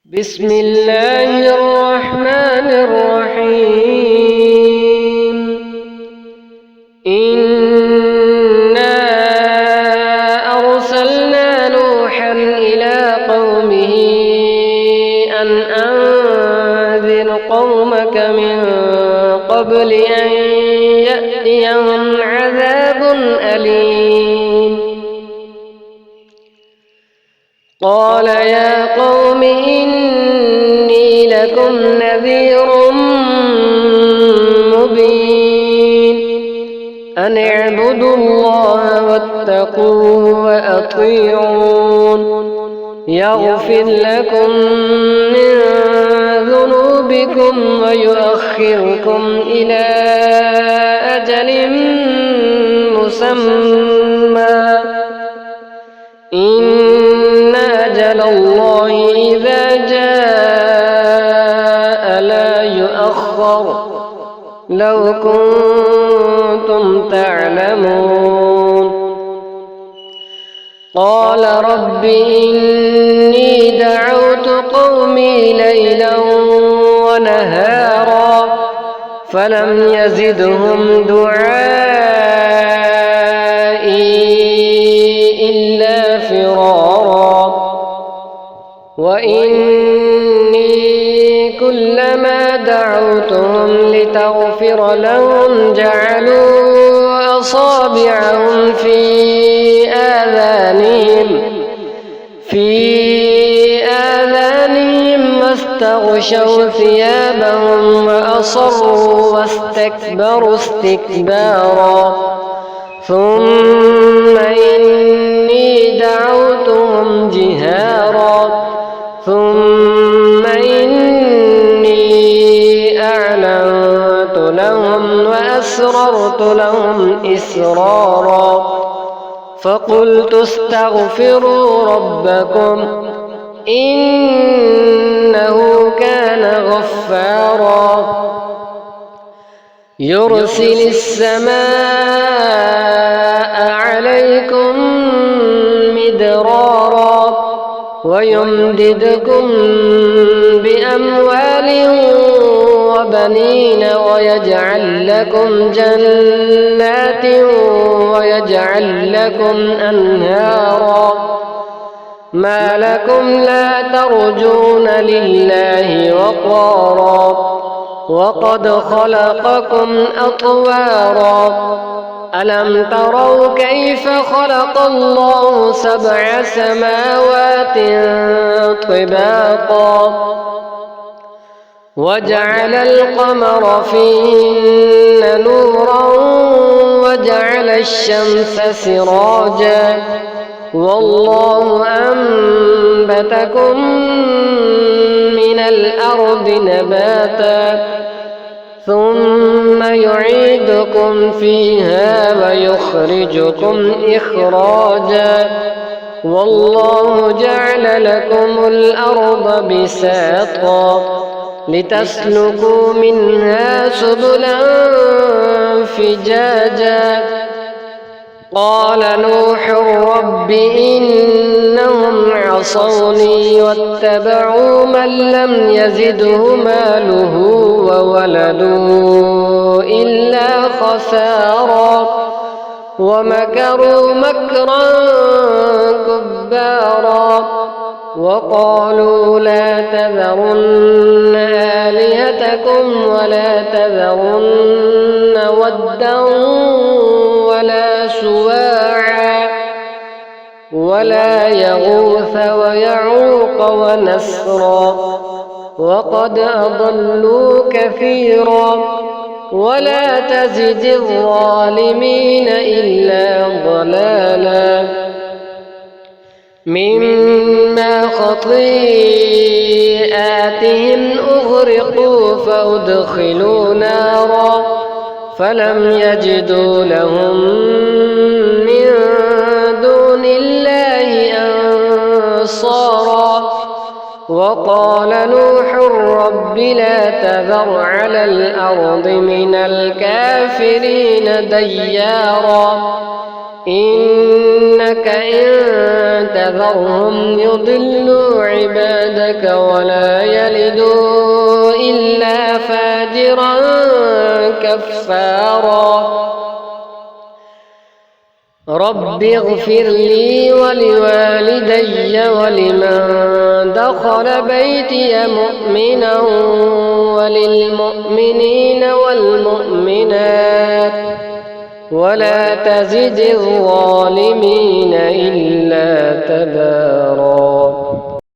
بسم الله الرحمن الرحيم. إنا أرسلنا نوحا إلى قومه أن أنذر قومك من قبل أن يأتيهم عذاب أليم. قال يا قوم إني لكم نذير مبين أن اعبدوا الله واتقوه وأطيعون يغفر لكم من ذنوبكم ويؤخركم إلى أجل مسمى إن أجل الله إذا جاء لا يؤخر لو كنتم تعلمون. قال رب إني دعوت قومي ليلا ونهارا فلم يزدهم دعائي إلا فرارا وإني كلما دعوتهم لتغفر لهم جعلوا أصابعهم في آذانهم واستغشوا ثيابهم وأصروا واستكبروا استكبارا ثم إني دعوتهم جهارا ثم إني أعلنت لهم وأسررت لهم إسرارا فقلت استغفروا ربكم إنه كان غفارا يرسل السماء عليكم مدرارا ويمددكم بأموال وبنين ويجعل لكم جنات ويجعل لكم أنهارا ما لكم لا ترجون لله وقارا وقد خلقكم أطوارا ألم تروا كيف خلق الله 7 سماوات طباقا وجعل القمر فيهن نورا وجعل الشمس سراجا والله أنبتكم من الأرض نباتا ثم يعيدكم فيها ويخرجكم إخراجا والله جعل لكم الأرض بساطا لتسلكوا منها سبلا فجاجا قال نوح رب إنهم عصوني واتبعوا من لم يزده ماله وولده إلا خسارا ومكروا مكرا كبارا وقالوا لا تذرن آلهتكم ولا تذرن ودا ولا سواعا ولا يغوث ويعوق ونسرا وقد أضلوا كثيرا ولا تزد الظالمين إلا ضلالا مما خطيئاتهم أغرقوا فأدخلوا نارا فلم يجدوا لهم من دون الله أنصارا وقال نوح رب لا تذر على الأرض من الكافرين ديارا إن إنك إن تذرهم يضلوا عبادك ولا يلدوا إلا فاجرا كفارا رب اغفر لي ولوالدي ولمن دخل بيتي مؤمنا وللمؤمنين والمؤمنات ولا تزد الظالمين إلا تبارا.